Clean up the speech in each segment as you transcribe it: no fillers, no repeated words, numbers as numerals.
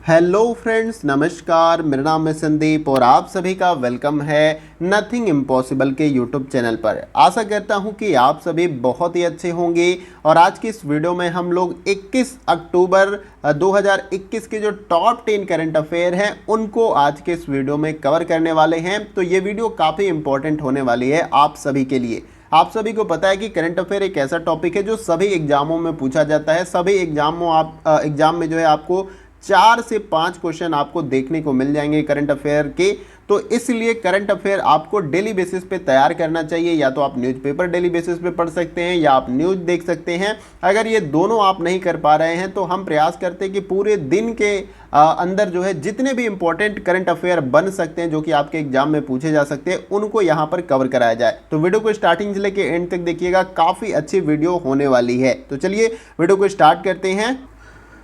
Hello friends, नमस्कार। मेरा नाम है संदीप और आप सभी का वेलकम है नथिंग इम्पॉसिबल के यूट्यूब चैनल पर। आशा करता हूं कि आप सभी बहुत ही अच्छे होंगे। और आज की इस वीडियो में हम लोग 21 अक्टूबर 2021 के जो टॉप 10 करंट अफेयर हैं उनको आज के इस वीडियो में कवर करने वाले हैं। तो ये वीडियो काफ़ी इंपॉर्टेंट होने वाली है आप सभी के लिए। आप सभी को पता है कि करंट अफेयर एक ऐसा टॉपिक है जो सभी एग्जामों में पूछा जाता है। सभी एग्जाम में जो है आपको 4 से 5 क्वेश्चन आपको देखने को मिल जाएंगे करंट अफेयर के। तो इसलिए करंट अफेयर आपको डेली बेसिस पे तैयार करना चाहिए। या तो आप न्यूज़पेपर डेली बेसिस पे पढ़ सकते हैं या आप न्यूज़ देख सकते हैं। अगर ये दोनों आप नहीं कर पा रहे हैं तो हम प्रयास करते हैं कि पूरे दिन के अंदर जो है जितने भी इंपॉर्टेंट करंट अफेयर बन सकते हैं जो कि आपके एग्जाम में पूछे जा सकते हैं उनको यहाँ पर कवर कराया जाए। तो वीडियो को स्टार्टिंग से लेकर एंड तक देखिएगा, काफ़ी अच्छी वीडियो होने वाली है। तो चलिए वीडियो को स्टार्ट करते हैं।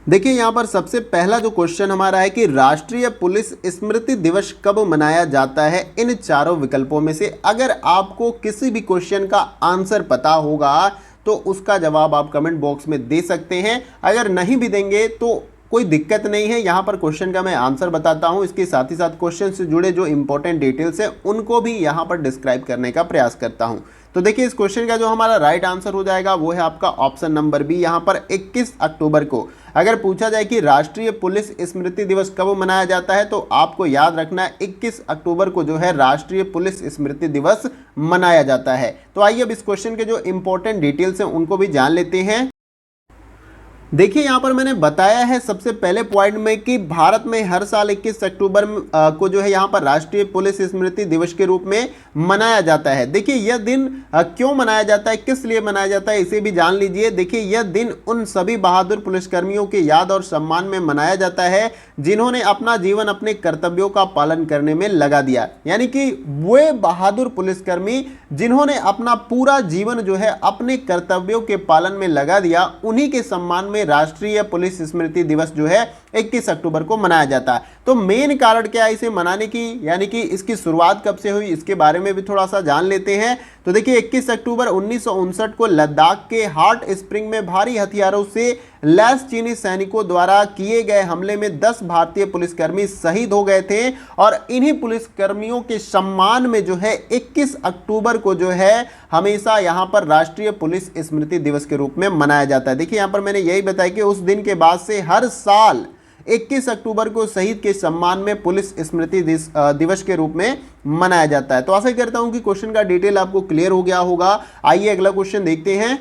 देखिए यहाँ पर सबसे पहला जो क्वेश्चन हमारा है कि राष्ट्रीय पुलिस स्मृति दिवस कब मनाया जाता है। इन चारों विकल्पों में से अगर आपको किसी भी क्वेश्चन का आंसर पता होगा तो उसका जवाब आप कमेंट बॉक्स में दे सकते हैं। अगर नहीं भी देंगे तो कोई दिक्कत नहीं है। यहाँ पर क्वेश्चन का मैं आंसर बताता हूँ, इसके साथ ही साथ क्वेश्चन से जुड़े जो इंपॉर्टेंट डिटेल्स हैं उनको भी यहाँ पर डिस्क्राइब करने का प्रयास करता हूँ। तो देखिए इस क्वेश्चन का जो हमारा राइट आंसर हो जाएगा वो है आपका ऑप्शन नंबर बी। यहाँ पर 21 अक्टूबर को अगर पूछा जाए कि राष्ट्रीय पुलिस स्मृति दिवस कब मनाया जाता है तो आपको याद रखना है 21 अक्टूबर को जो है राष्ट्रीय पुलिस स्मृति दिवस मनाया जाता है। तो आइए अब इस क्वेश्चन के जो इंपॉर्टेंट डिटेल्स हैं उनको भी जान लेते हैं। देखिए यहाँ पर मैंने बताया है सबसे पहले पॉइंट में कि भारत में हर साल 21 अक्टूबर को जो है यहाँ पर राष्ट्रीय पुलिस स्मृति दिवस के रूप में मनाया जाता है। देखिए यह दिन क्यों मनाया जाता है, किस लिए मनाया जाता है, इसे भी जान लीजिए। देखिए यह दिन उन सभी बहादुर पुलिसकर्मियों की याद और सम्मान में मनाया जाता है जिन्होंने अपना जीवन अपने कर्तव्यों का पालन करने में लगा दिया। यानी कि वे बहादुर पुलिसकर्मी जिन्होंने अपना पूरा जीवन जो है अपने कर्तव्यों के पालन में लगा दिया, उन्हीं के सम्मान में राष्ट्रीय पुलिस स्मृति दिवस जो है 21 अक्टूबर को मनाया जाता है। तो मेन कारण क्या है इसे मनाने की, यानी कि इसकी शुरुआत कब से हुई, इसके बारे में भी थोड़ा सा जान लेते हैं। तो देखिए 21 अक्टूबर 1959 को लद्दाख के हॉट स्प्रिंग में भारी हथियारों से लैस चीनी सैनिकों द्वारा किए गए हमले में 10 भारतीय पुलिसकर्मी शहीद हो गए थे। और इन्हीं पुलिसकर्मियों के सम्मान में जो है 21 अक्टूबर को जो है हमेशा यहां पर राष्ट्रीय पुलिस स्मृति दिवस के रूप में मनाया जाता है। देखिए यहां पर मैंने यही बताया कि उस दिन के बाद से हर साल 21 अक्टूबर को शहीद के सम्मान में पुलिस स्मृति दिवस के रूप में मनाया जाता है। तो आशा करता हूं कि क्वेश्चन का डिटेल आपको क्लियर हो गया होगा। आइए अगला क्वेश्चन देखते हैं।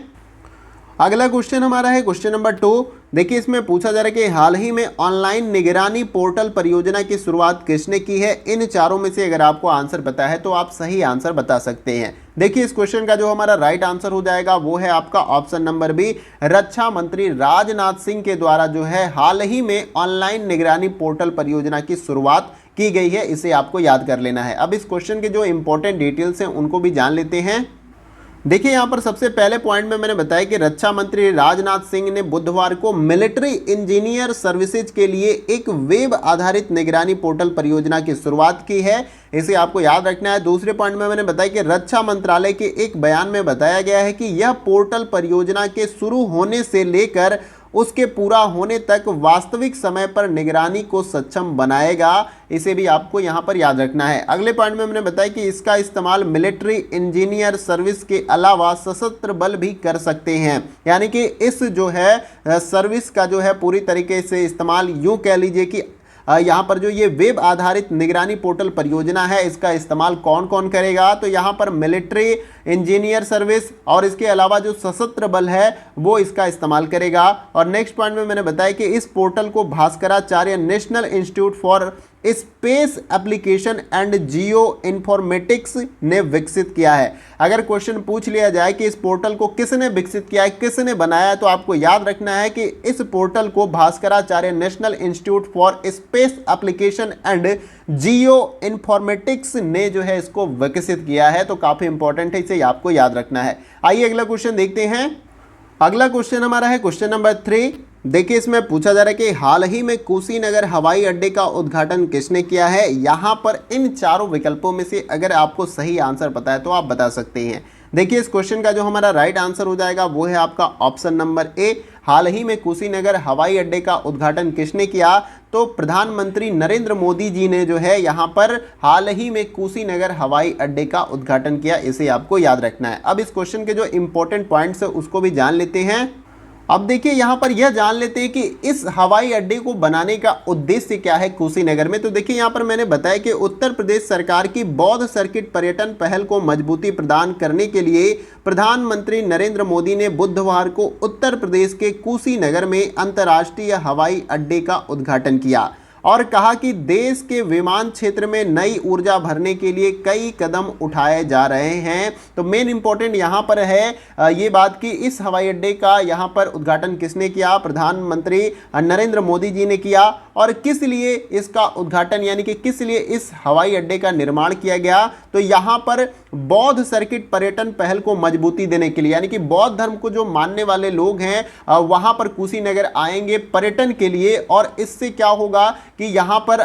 अगला क्वेश्चन हमारा है क्वेश्चन नंबर 2। देखिए इसमें पूछा जा रहा है कि हाल ही में ऑनलाइन निगरानी पोर्टल परियोजना की शुरुआत किसने की है। इन चारों में से अगर आपको आंसर पता है तो आप सही आंसर बता सकते हैं। देखिए इस क्वेश्चन का जो हमारा राइट आंसर हो जाएगा वो है आपका ऑप्शन नंबर बी। रक्षा मंत्री राजनाथ सिंह के द्वारा जो है हाल ही में ऑनलाइन निगरानी पोर्टल परियोजना की शुरुआत की गई है, इसे आपको याद कर लेना है। अब इस क्वेश्चन के जो इंपॉर्टेंट डिटेल्स हैं उनको भी जान लेते हैं। देखिए यहाँ पर सबसे पहले पॉइंट में मैंने बताया कि रक्षा मंत्री राजनाथ सिंह ने बुधवार को मिलिट्री इंजीनियर सर्विसेज के लिए एक वेब आधारित निगरानी पोर्टल परियोजना की शुरुआत की है, इसे आपको याद रखना है। दूसरे पॉइंट में मैंने बताया कि रक्षा मंत्रालय के एक बयान में बताया गया है कि यह पोर्टल परियोजना के शुरू होने से लेकर उसके पूरा होने तक वास्तविक समय पर निगरानी को सक्षम बनाएगा, इसे भी आपको यहां पर याद रखना है। अगले पॉइंट में मैंने बताया कि इसका इस्तेमाल मिलिट्री इंजीनियर सर्विस के अलावा सशस्त्र बल भी कर सकते हैं। यानी कि इस जो है सर्विस का जो है पूरी तरीके से इस्तेमाल यूं कह लीजिए कि यहाँ पर जो ये वेब आधारित निगरानी पोर्टल परियोजना है इसका इस्तेमाल कौन कौन करेगा। तो यहाँ पर मिलिट्री इंजीनियर सर्विस और इसके अलावा जो सशस्त्र बल है वो इसका इस्तेमाल करेगा। और नेक्स्ट पॉइंट में मैंने बताया कि इस पोर्टल को Bhaskaracharya national institute for space application and geo informatics ने विकसित किया है। अगर क्वेश्चन पूछ लिया जाए कि इस पोर्टल को किसने विकसित किया है, किसने बनाया है, तो आपको याद रखना है कि इस पोर्टल को Bhaskaracharya national institute for space application and geo informatics ने जो है इसको विकसित किया है। तो काफी इंपॉर्टेंट है, इसे आपको याद रखना है। आइए अगला क्वेश्चन देखते हैं। अगला क्वेश्चन हमारा है क्वेश्चन नंबर 3। देखिए इसमें पूछा जा रहा है कि हाल ही में कुशीनगर हवाई अड्डे का उद्घाटन किसने किया है। यहाँ पर इन चारों विकल्पों में से अगर आपको सही आंसर पता है तो आप बता सकते हैं। देखिए इस क्वेश्चन का जो हमारा राइट आंसर हो जाएगा वो है आपका ऑप्शन नंबर ए। हाल ही में कुशीनगर हवाई अड्डे का उद्घाटन किसने किया, तो प्रधानमंत्री नरेंद्र मोदी जी ने जो है यहाँ पर हाल ही में कुशीनगर हवाई अड्डे का उद्घाटन किया, इसे आपको याद रखना है। अब इस क्वेश्चन के जो इंपॉर्टेंट पॉइंट्स है उसको भी जान लेते हैं। अब देखिए यहाँ पर यह जान लेते हैं कि इस हवाई अड्डे को बनाने का उद्देश्य क्या है कुशीनगर में। तो देखिए यहाँ पर मैंने बताया कि उत्तर प्रदेश सरकार की बौद्ध सर्किट पर्यटन पहल को मजबूती प्रदान करने के लिए प्रधानमंत्री नरेंद्र मोदी ने बुधवार को उत्तर प्रदेश के कुशीनगर में अंतर्राष्ट्रीय हवाई अड्डे का उद्घाटन किया और कहा कि देश के विमान क्षेत्र में नई ऊर्जा भरने के लिए कई कदम उठाए जा रहे हैं। तो मेन इंपॉर्टेंट यहाँ पर है ये बात कि इस हवाई अड्डे का यहाँ पर उद्घाटन किसने किया, प्रधानमंत्री नरेंद्र मोदी जी ने किया। और किस लिए इसका उद्घाटन यानी कि किस लिए इस हवाई अड्डे का निर्माण किया गया, तो यहाँ पर बौद्ध सर्किट पर्यटन पहल को मजबूती देने के लिए, यानी कि बौद्ध धर्म को जो मानने वाले लोग हैं वहां पर कुशीनगर आएंगे पर्यटन के लिए। और इससे क्या होगा कि यहाँ पर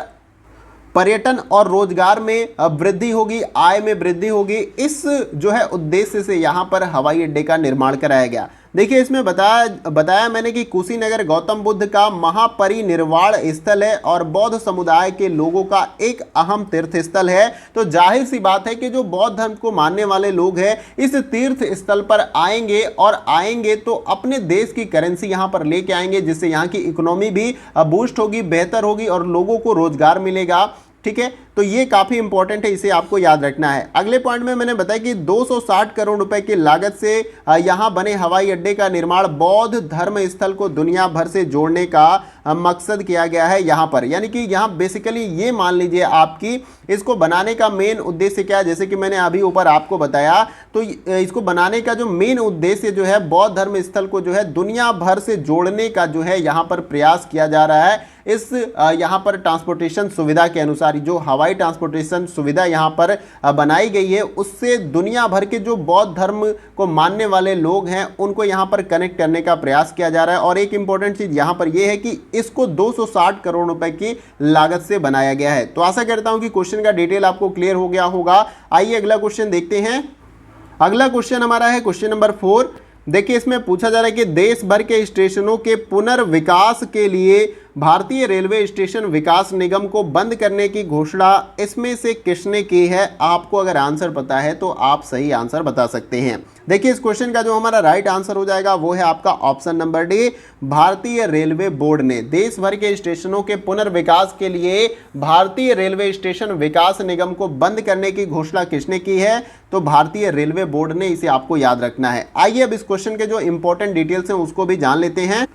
पर्यटन और रोजगार में वृद्धि होगी, आय में वृद्धि होगी। इस जो है उद्देश्य से यहाँ पर हवाई अड्डे का निर्माण कराया गया। देखिए इसमें बताया मैंने कि कुशीनगर गौतम बुद्ध का महापरिनिर्वाण स्थल है और बौद्ध समुदाय के लोगों का एक अहम तीर्थ स्थल है। तो जाहिर सी बात है कि जो बौद्ध धर्म को मानने वाले लोग हैं इस तीर्थ स्थल पर आएंगे और आएंगे तो अपने देश की करेंसी यहाँ पर लेके आएंगे, जिससे यहाँ की इकोनॉमी भी बूस्ट होगी, बेहतर होगी और लोगों को रोजगार मिलेगा। ठीक है, तो ये काफी इंपॉर्टेंट है, इसे आपको याद रखना है। अगले पॉइंट में मैंने बताया कि 260 करोड़ रुपए की लागत से यहां बने हवाई अड्डे का निर्माण बौद्ध धर्म स्थल को दुनिया भर से जोड़ने का मकसद किया गया है यहां पर। यानी कि यहां बेसिकली ये मान लीजिए आपकी इसको बनाने का मेन उद्देश्य क्या है, जैसे कि मैंने अभी ऊपर आपको बताया, तो इसको बनाने का जो मेन उद्देश्य जो है बौद्ध धर्म स्थल को जो है दुनिया भर से जोड़ने का जो है यहां पर प्रयास किया जा रहा है। इस यहां पर ट्रांसपोर्टेशन सुविधा के अनुसार जो हवाई ट्रांसपोर्टेशन सुविधा यहां पर बनाई गई है उससे दुनिया भर के जो बौद्ध धर्म को मानने वाले लोग हैं उनको यहां पर कनेक्ट करने का प्रयास किया जा रहा है। और एक इंपॉर्टेंट चीज यहां पर यह है कि इसको 260 करोड़ रुपए की लागत से बनाया गया है। तो आशा करता हूं कि क्वेश्चन का डिटेल आपको क्लियर हो गया होगा। आइए अगला क्वेश्चन देखते हैं। अगला क्वेश्चन हमारा है क्वेश्चन नंबर 4। देखिए इसमें पूछा जा रहा है कि देश भर के स्टेशनों के पुनर्विकास के लिए भारतीय रेलवे स्टेशन विकास निगम को बंद करने की घोषणा इसमें से किसने की है। आपको अगर आंसर पता है तो आप सही आंसर बता सकते हैं। देखिए इस क्वेश्चन का जो हमारा राइट आंसर हो जाएगा वो है आपका ऑप्शन नंबर डी, भारतीय रेलवे बोर्ड ने देश भर के स्टेशनों के पुनर्विकास के लिए भारतीय रेलवे स्टेशन विकास निगम को बंद करने की घोषणा किसने की है, तो भारतीय रेलवे बोर्ड ने, इसे आपको याद रखना है। आइए अब इस क्वेश्चन के जो इंपॉर्टेंट डिटेल्स हैं उसको भी जान लेते हैं।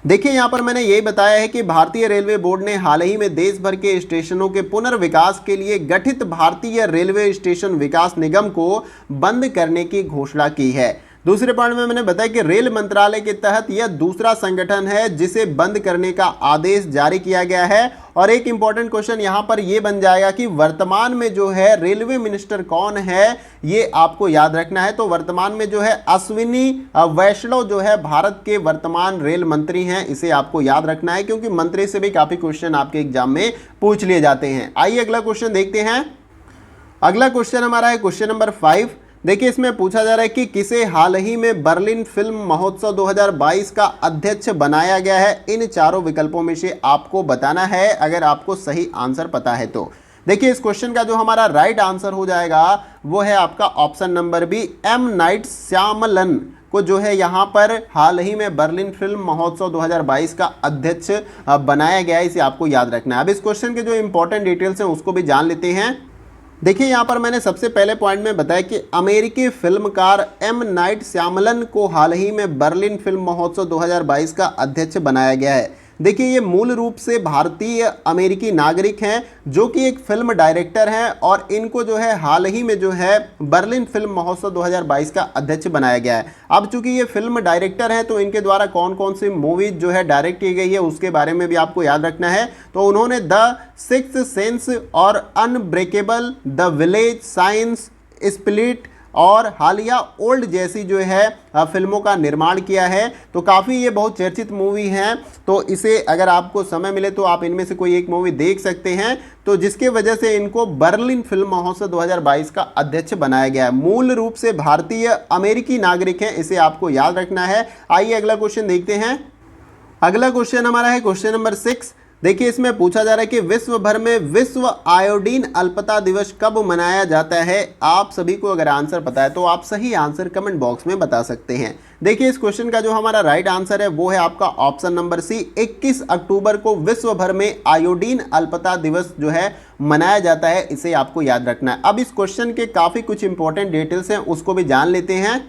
देखिए यहाँ पर मैंने यही बताया है कि भारतीय रेलवे बोर्ड ने हाल ही में देश भर के स्टेशनों के पुनर्विकास के लिए गठित भारतीय रेलवे स्टेशन विकास निगम को बंद करने की घोषणा की है। दूसरे पॉइंट में मैंने बताया कि रेल मंत्रालय के तहत यह दूसरा संगठन है जिसे बंद करने का आदेश जारी किया गया है। और एक इंपॉर्टेंट क्वेश्चन यहां पर यह बन जाएगा कि वर्तमान में जो है रेलवे मिनिस्टर कौन है, ये आपको याद रखना है। तो वर्तमान में जो है अश्विनी वैष्णव जो है भारत के वर्तमान रेल मंत्री हैं, इसे आपको याद रखना है क्योंकि मंत्री से भी काफी क्वेश्चन आपके एग्जाम में पूछ लिए जाते हैं। आइए अगला क्वेश्चन देखते हैं। अगला क्वेश्चन हमारा है क्वेश्चन नंबर 5। देखिए इसमें पूछा जा रहा है कि किसे हाल ही में बर्लिन फिल्म महोत्सव 2022 का अध्यक्ष बनाया गया है। इन चारों विकल्पों में से आपको बताना है अगर आपको सही आंसर पता है तो। देखिए इस क्वेश्चन का जो हमारा राइट आंसर हो जाएगा वो है आपका option number B, M Night Shyamalan को जो है यहाँ पर हाल ही में बर्लिन फिल्म महोत्सव 2022 का अध्यक्ष बनाया गया है, इसे आपको याद रखना है। अब इस क्वेश्चन के जो इंपॉर्टेंट डिटेल्स हैं उसको भी जान लेते हैं। देखिए यहाँ पर मैंने सबसे पहले पॉइंट में बताया कि अमेरिकी फिल्मकार एम नाइट श्यामलन को हाल ही में बर्लिन फिल्म महोत्सव 2022 का अध्यक्ष बनाया गया है। देखिए ये मूल रूप से भारतीय अमेरिकी नागरिक हैं जो कि एक फिल्म डायरेक्टर हैं और इनको जो है हाल ही में जो है बर्लिन फिल्म महोत्सव 2022 का अध्यक्ष बनाया गया है। अब चूंकि ये फिल्म डायरेक्टर हैं तो इनके द्वारा कौन कौन सी मूवीज जो है डायरेक्ट की गई है उसके बारे में भी आपको याद रखना है। तो उन्होंने द सिक्स्थ सेंस और unbreakable, the village, science, split और हालिया ओल्ड जैसी जो है फिल्मों का निर्माण किया है। तो काफ़ी ये बहुत चर्चित मूवी हैं, तो इसे अगर आपको समय मिले तो आप इनमें से कोई एक मूवी देख सकते हैं। तो जिसके वजह से इनको बर्लिन फिल्म महोत्सव 2022 का अध्यक्ष बनाया गया है। मूल रूप से भारतीय अमेरिकी नागरिक हैं, इसे आपको याद रखना है। आइए अगला क्वेश्चन देखते हैं। अगला क्वेश्चन हमारा है क्वेश्चन नंबर 6। देखिए इसमें पूछा जा रहा है कि विश्व भर में विश्व आयोडीन अल्पता दिवस कब मनाया जाता है। आप सभी को अगर आंसर पता है तो आप सही आंसर कमेंट बॉक्स में बता सकते हैं। देखिए इस क्वेश्चन का जो हमारा राइट आंसर है वो है आपका ऑप्शन नंबर सी, 21 अक्टूबर को विश्व भर में आयोडीन अल्पता दिवस जो है मनाया जाता है। इसे आपको याद रखना है। अब इस क्वेश्चन के काफ़ी कुछ इंपॉर्टेंट डिटेल्स हैं, उसको भी जान लेते हैं।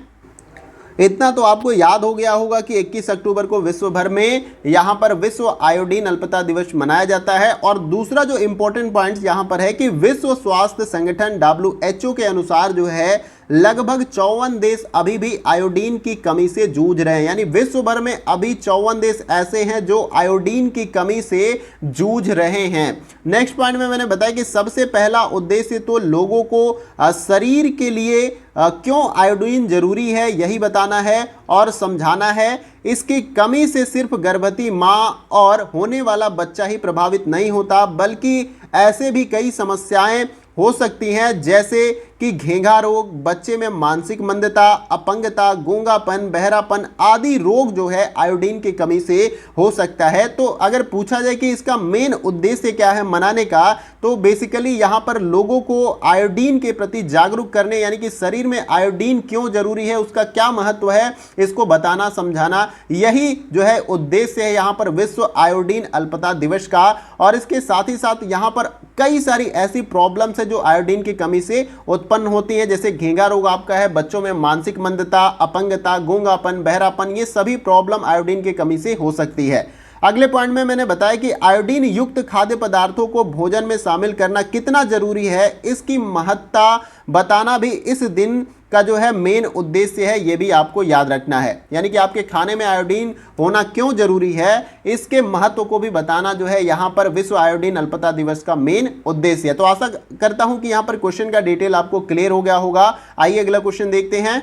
इतना तो आपको याद हो गया होगा कि 21 अक्टूबर को विश्व भर में यहाँ पर विश्व आयोडीन अल्पता दिवस मनाया जाता है। और दूसरा जो इंपॉर्टेंट पॉइंट यहाँ पर है कि विश्व स्वास्थ्य संगठन WHO के अनुसार जो है लगभग 54 देश अभी भी आयोडीन की कमी से जूझ रहे हैं। यानी विश्व भर में अभी 54 देश ऐसे हैं जो आयोडीन की कमी से जूझ रहे हैं। नेक्स्ट पॉइंट में मैंने बताया कि सबसे पहला उद्देश्य तो लोगों को शरीर के लिए क्यों आयोडीन जरूरी है यही बताना है और समझाना है। इसकी कमी से सिर्फ गर्भवती माँ और होने वाला बच्चा ही प्रभावित नहीं होता, बल्कि ऐसे भी कई समस्याएं हो सकती हैं जैसे कि घेंघा रोग, बच्चे में मानसिक मंदता, अपंगता, गूंगापन, बहरापन आदि रोग जो है आयोडीन की कमी से हो सकता है। तो अगर पूछा जाए कि इसका मेन उद्देश्य क्या है मनाने का, तो बेसिकली यहाँ पर लोगों को आयोडीन के प्रति जागरूक करने, यानी कि शरीर में आयोडीन क्यों जरूरी है, उसका क्या महत्व है, इसको बताना समझाना, यही जो है उद्देश्य है यहाँ पर विश्व आयोडीन अल्पता दिवस का। और इसके साथ ही साथ यहाँ पर कई सारी ऐसी प्रॉब्लम्स है जो आयोडीन की कमी से उत्पन्न होती है, जैसे घेंघा रोग आपका है, बच्चों में मानसिक मंदता, अपंगता, गूंगापन, बहरापन, ये सभी प्रॉब्लम आयोडीन की कमी से हो सकती है। अगले पॉइंट में मैंने बताया कि आयोडीन युक्त खाद्य पदार्थों को भोजन में शामिल करना कितना जरूरी है, इसकी महत्ता बताना भी इस दिन का जो है मेन उद्देश्य है, ये भी आपको याद रखना है। यानी कि आपके खाने में आयोडीन होना क्यों जरूरी है, इसके महत्व को भी बताना जो है यहाँ पर विश्व आयोडीन अल्पता दिवस का मेन उद्देश्य है। तो आशा करता हूं कि यहाँ पर क्वेश्चन का डिटेल आपको क्लियर हो गया होगा। आइए अगला क्वेश्चन देखते हैं।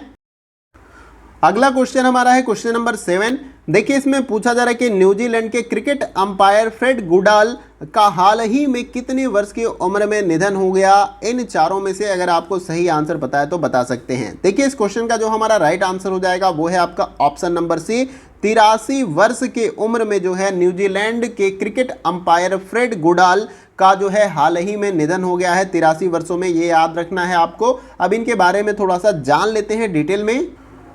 अगला क्वेश्चन हमारा है क्वेश्चन नंबर 7। देखिए इसमें पूछा जा रहा है कि न्यूजीलैंड के क्रिकेट अंपायर फ्रेड गुडाल का हाल ही में कितने वर्ष की उम्र में निधन हो गया। इन चारों में से अगर आपको सही आंसर पता है तो बता सकते हैं। देखिए इस क्वेश्चन का जो हमारा राइट आंसर हो जाएगा वो है आपका ऑप्शन नंबर सी, 83 वर्ष के उम्र में जो है न्यूजीलैंड के क्रिकेट अंपायर फ्रेड गुडाल का जो है हाल ही में निधन हो गया है 83 वर्षों में, ये याद रखना है आपको। अब इनके बारे में थोड़ा सा जान लेते हैं डिटेल में।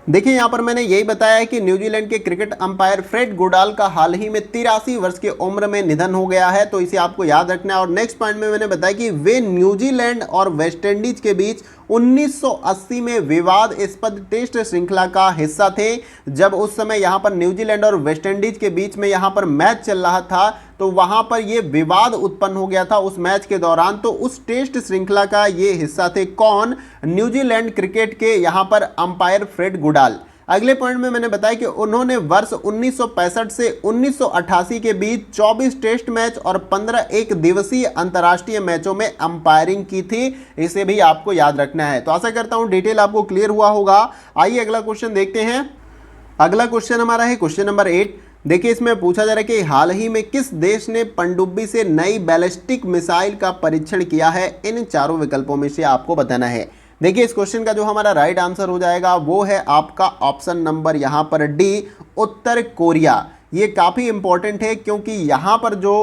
देखिए यहाँ पर मैंने यही बताया है कि न्यूजीलैंड के क्रिकेट अंपायर फ्रेड गुडाल का हाल ही में 83 वर्ष की उम्र में निधन हो गया है, तो इसे आपको याद रखना है। और नेक्स्ट पॉइंट में मैंने बताया कि वे न्यूजीलैंड और वेस्टइंडीज के बीच 1980 में विवादास्पद टेस्ट श्रृंखला का हिस्सा थे। जब उस समय यहाँ पर न्यूजीलैंड और वेस्टइंडीज के बीच में यहाँ पर मैच चल रहा था, तो वहाँ पर ये विवाद उत्पन्न हो गया था उस मैच के दौरान। तो उस टेस्ट श्रृंखला का ये हिस्सा थे कौन, न्यूजीलैंड क्रिकेट के यहाँ पर अंपायर फ्रेड गुडाल। अगले पॉइंट में मैंने बताया कि उन्होंने वर्ष 1965 से 1988 के बीच 24 टेस्ट मैच और 15 एक दिवसीय अंतर्राष्ट्रीय मैचों में अंपायरिंग की थी। इसे भी आपको याद रखना है। तो आशा करता हूं डिटेल आपको क्लियर हुआ होगा। आइए अगला क्वेश्चन देखते हैं। अगला क्वेश्चन हमारा है क्वेश्चन नंबर 8। देखिए इसमें पूछा जा रहा है कि हाल ही में किस देश ने पनडुब्बी से नई बैलिस्टिक मिसाइल का परीक्षण किया है। इन चारों विकल्पों में से आपको बताना है। देखिए इस क्वेश्चन का जो हमारा राइट आंसर हो जाएगा वो है आपका ऑप्शन नंबर यहाँ पर डी, उत्तर कोरिया। ये काफ़ी इंपॉर्टेंट है क्योंकि यहाँ पर जो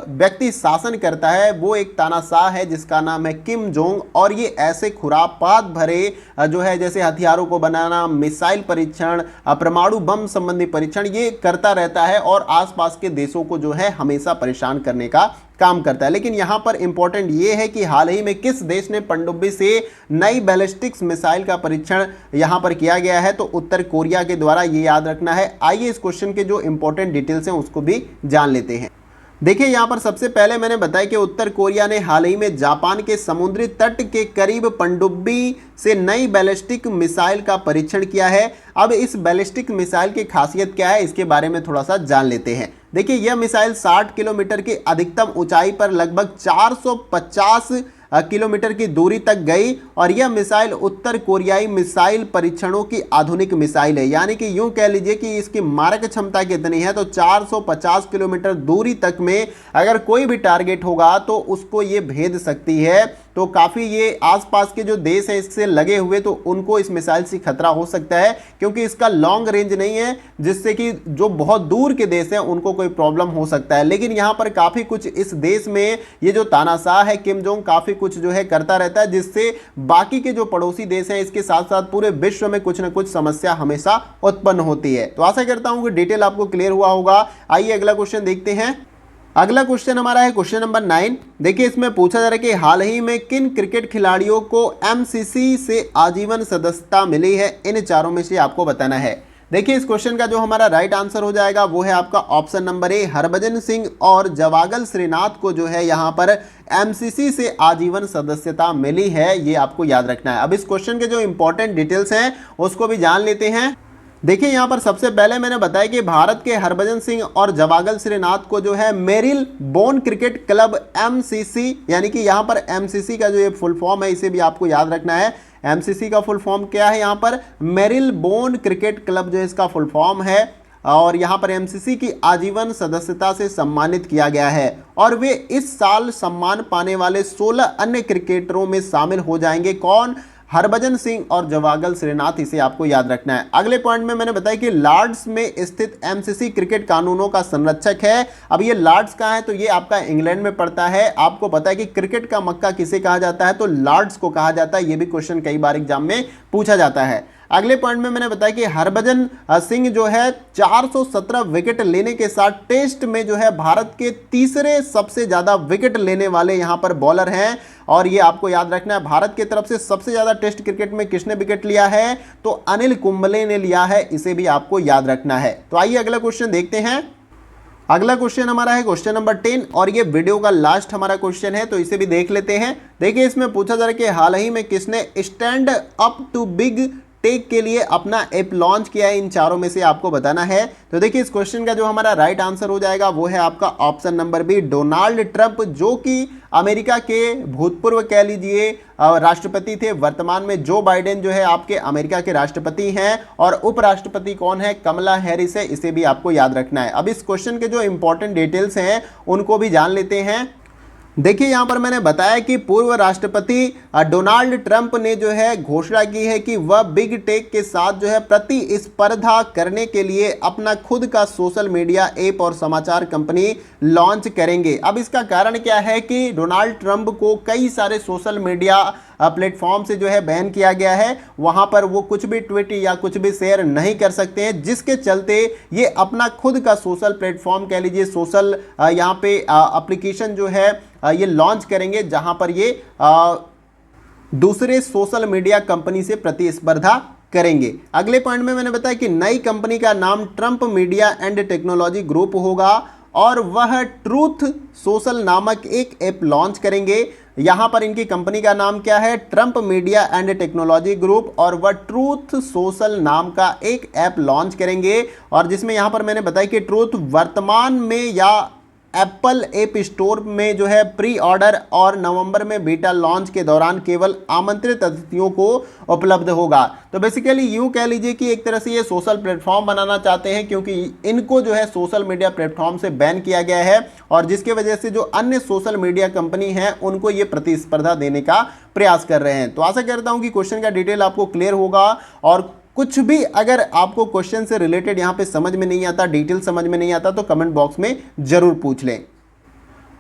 व्यक्ति शासन करता है वो एक तानाशाह है जिसका नाम है किम जोंग, और ये ऐसे खुरापात भरे जो है जैसे हथियारों को बनाना, मिसाइल परीक्षण, परमाणु बम संबंधी परीक्षण ये करता रहता है और आसपास के देशों को जो है हमेशा परेशान करने का काम करता है। लेकिन यहाँ पर इंपॉर्टेंट ये है कि हाल ही में किस देश ने पनडुब्बी से नई बैलिस्टिक्स मिसाइल का परीक्षण यहाँ पर किया गया है, तो उत्तर कोरिया के द्वारा, ये याद रखना है। आइए इस क्वेश्चन के जो इंपॉर्टेंट डिटेल्स हैं उसको भी जान लेते हैं। देखिए यहाँ पर सबसे पहले मैंने बताया कि उत्तर कोरिया ने हाल ही में जापान के समुद्री तट के करीब पनडुब्बी से नई बैलिस्टिक मिसाइल का परीक्षण किया है। अब इस बैलिस्टिक मिसाइल की खासियत क्या है इसके बारे में थोड़ा सा जान लेते हैं। देखिए यह मिसाइल 60 किलोमीटर की अधिकतम ऊंचाई पर लगभग 450 किलोमीटर की दूरी तक गई, और यह मिसाइल उत्तर कोरियाई मिसाइल परीक्षणों की आधुनिक मिसाइल है। यानी कि यूं कह लीजिए कि इसकी मारक क्षमता कितनी है, तो 450 किलोमीटर दूरी तक में अगर कोई भी टारगेट होगा तो उसको ये भेद सकती है। तो काफ़ी ये आसपास के जो देश है इससे लगे हुए, तो उनको इस मिसाइल से खतरा हो सकता है, क्योंकि इसका लॉन्ग रेंज नहीं है, जिससे कि जो बहुत दूर के देश हैं उनको कोई प्रॉब्लम हो सकता है। लेकिन यहाँ पर काफ़ी कुछ इस देश में ये जो तानाशाह है किम जोंग काफ़ी कुछ जो है करता रहता है, जिससे बाकी के जो पड़ोसी देश हैं इसके साथ साथ पूरे विश्व में कुछ ना कुछ समस्या हमेशा उत्पन्न होती है। तो आशा करता हूं कि डिटेल आपको क्लियर हुआ होगा। आइए अगला क्वेश्चन देखते हैं। अगला क्वेश्चन हमारा है क्वेश्चन नंबर 9। देखिए इसमें पूछा जा रहा है कि हाल ही में किन क्रिकेट खिलाड़ियों को एमसीसी से आजीवन सदस्यता मिली है, इन चारों में से आपको बताना है। देखिए इस क्वेश्चन का जो हमारा राइट आंसर हो जाएगा वो है आपका option number A, Harbhajan Singh और जवागल श्रीनाथ को जो है यहाँ पर एमसीसी से आजीवन सदस्यता मिली है, ये आपको याद रखना है। अब इस क्वेश्चन के जो इंपॉर्टेंट डिटेल्स हैं उसको भी जान लेते हैं। देखिए यहाँ पर सबसे पहले मैंने बताया कि भारत के हरभजन सिंह और जवागल श्रीनाथ को जो है Marylebone Cricket Club MCC, यानी कि यहाँ पर एमसीसी का जो ये फुल फॉर्म है इसे भी आपको याद रखना है। एमसीसी का फुल फॉर्म क्या है, यहाँ पर मेरिल बोन क्रिकेट क्लब जो है इसका फुल फॉर्म है, और यहाँ पर एमसीसी की आजीवन सदस्यता से सम्मानित किया गया है, और वे इस साल सम्मान पाने वाले 16 अन्य क्रिकेटरों में शामिल हो जाएंगे। कौन? हरभजन सिंह और जवागल श्रीनाथ, इसे आपको याद रखना है। अगले पॉइंट में मैंने बताया कि लॉर्ड्स में स्थित एमसीसी क्रिकेट कानूनों का संरक्षक है। अब ये लॉर्ड्स कहाँ है, तो ये आपका इंग्लैंड में पड़ता है। आपको पता है कि क्रिकेट का मक्का किसे कहा जाता है, तो लॉर्ड्स को कहा जाता है। ये भी क्वेश्चन कई बार एग्जाम में पूछा जाता है। अगले पॉइंट में मैंने बताया कि हरभजन सिंह जो है 417 विकेट लेने के साथ टेस्ट में जो है भारत के तीसरे सबसे ज्यादा विकेट लेने वाले यहां पर बॉलर हैं, और ये आपको याद रखना है। भारत की तरफ से सबसे ज्यादा टेस्ट क्रिकेट में किसने विकेट लिया है, तो अनिल कुंबले ने लिया है, इसे भी आपको याद रखना है। तो आइए अगला क्वेश्चन देखते हैं। अगला क्वेश्चन हमारा है क्वेश्चन नंबर 10, और ये वीडियो का लास्ट हमारा क्वेश्चन है, तो इसे भी देख लेते हैं। देखिए इसमें पूछा जा रहा है कि हाल ही में किसने stand up to big tech के लिए अपना ऐप लॉन्च किया है, इन चारों में से आपको बताना है। तो देखिए इस क्वेश्चन का जो हमारा राइट आंसर हो जाएगा वो है आपका option number B, Donald Trump, जो कि अमेरिका के भूतपूर्व कह लीजिए राष्ट्रपति थे। वर्तमान में जो बाइडेन जो है आपके अमेरिका के राष्ट्रपति हैं, और उपराष्ट्रपति कौन है, कमला हैरिस है, इसे भी आपको याद रखना है। अब इस क्वेश्चन के जो इंपॉर्टेंट डिटेल्स हैं उनको भी जान लेते हैं। देखिए यहाँ पर मैंने बताया कि पूर्व राष्ट्रपति डोनाल्ड ट्रंप ने जो है घोषणा की है कि वह बिग टेक के साथ जो है प्रतिस्पर्धा करने के लिए अपना खुद का सोशल मीडिया ऐप और समाचार कंपनी लॉन्च करेंगे। अब इसका कारण क्या है कि डोनाल्ड ट्रंप को कई सारे सोशल मीडिया प्लेटफॉर्म से जो है बैन किया गया है, वहां पर वो कुछ भी ट्वीट या कुछ भी शेयर नहीं कर सकते हैं, जिसके चलते ये अपना खुद का सोशल प्लेटफॉर्म कह लीजिए, सोशल यहाँ पे एप्लीकेशन जो है ये लॉन्च करेंगे, जहां पर ये दूसरे सोशल मीडिया कंपनी से प्रतिस्पर्धा करेंगे। अगले पॉइंट में मैंने बताया कि नई कंपनी का नाम Trump media and technology group होगा, और वह ट्रूथ सोशल नामक एक ऐप लॉन्च करेंगे। यहां पर इनकी कंपनी का नाम क्या है, Trump media and technology group, और वह ट्रूथ सोशल नाम का एक ऐप लॉन्च करेंगे, और जिसमें यहां पर मैंने बताया कि ट्रूथ वर्तमान में या एप्पल ऐप स्टोर में जो है प्री ऑर्डर और नवंबर में बीटा लॉन्च के दौरान केवल आमंत्रित अतिथियों को उपलब्ध होगा। तो बेसिकली यूं कह लीजिए कि एक तरह से ये सोशल प्लेटफॉर्म बनाना चाहते हैं, क्योंकि इनको जो है सोशल मीडिया प्लेटफॉर्म से बैन किया गया है, और जिसके वजह से जो अन्य सोशल मीडिया कंपनी हैं उनको ये प्रतिस्पर्धा देने का प्रयास कर रहे हैं। तो आशा करता हूं कि क्वेश्चन का डिटेल आपको क्लियर होगा, और कुछ भी अगर आपको क्वेश्चन से रिलेटेड यहाँ पे समझ में नहीं आता, डिटेल समझ में नहीं आता, तो कमेंट बॉक्स में जरूर पूछ लें।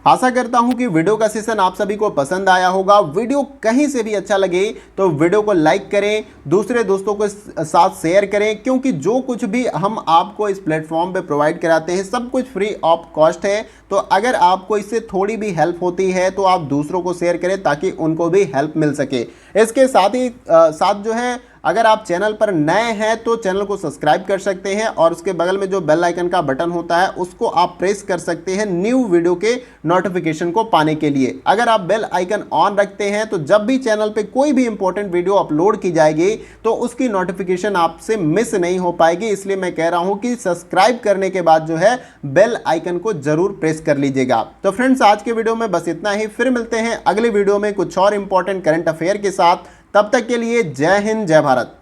आशा करता हूं कि वीडियो का सेशन आप सभी को पसंद आया होगा। वीडियो कहीं से भी अच्छा लगे तो वीडियो को लाइक करें, दूसरे दोस्तों को साथ शेयर करें, क्योंकि जो कुछ भी हम आपको इस प्लेटफॉर्म पे प्रोवाइड कराते हैं सब कुछ फ्री ऑफ कॉस्ट है। तो अगर आपको इससे थोड़ी भी हेल्प होती है तो आप दूसरों को शेयर करें ताकि उनको भी हेल्प मिल सके। इसके साथ ही साथ जो है अगर आप चैनल पर नए हैं तो चैनल को सब्सक्राइब कर सकते हैं, और उसके बगल में जो बेल आइकन का बटन होता है उसको आप प्रेस कर सकते हैं न्यू वीडियो के नोटिफिकेशन को पाने के लिए। अगर आप बेल आइकन ऑन रखते हैं तो जब भी चैनल पे कोई भी इंपॉर्टेंट वीडियो अपलोड की जाएगी तो उसकी नोटिफिकेशन आपसे मिस नहीं हो पाएगी। इसलिए मैं कह रहा हूं कि सब्सक्राइब करने के बाद जो है बेल आइकन को जरूर प्रेस कर लीजिएगा। तो फ्रेंड्स आज के वीडियो में बस इतना ही, फिर मिलते हैं अगले वीडियो में कुछ और इंपॉर्टेंट करंट अफेयर के साथ। तब तक के लिए जय हिंद, जय भारत।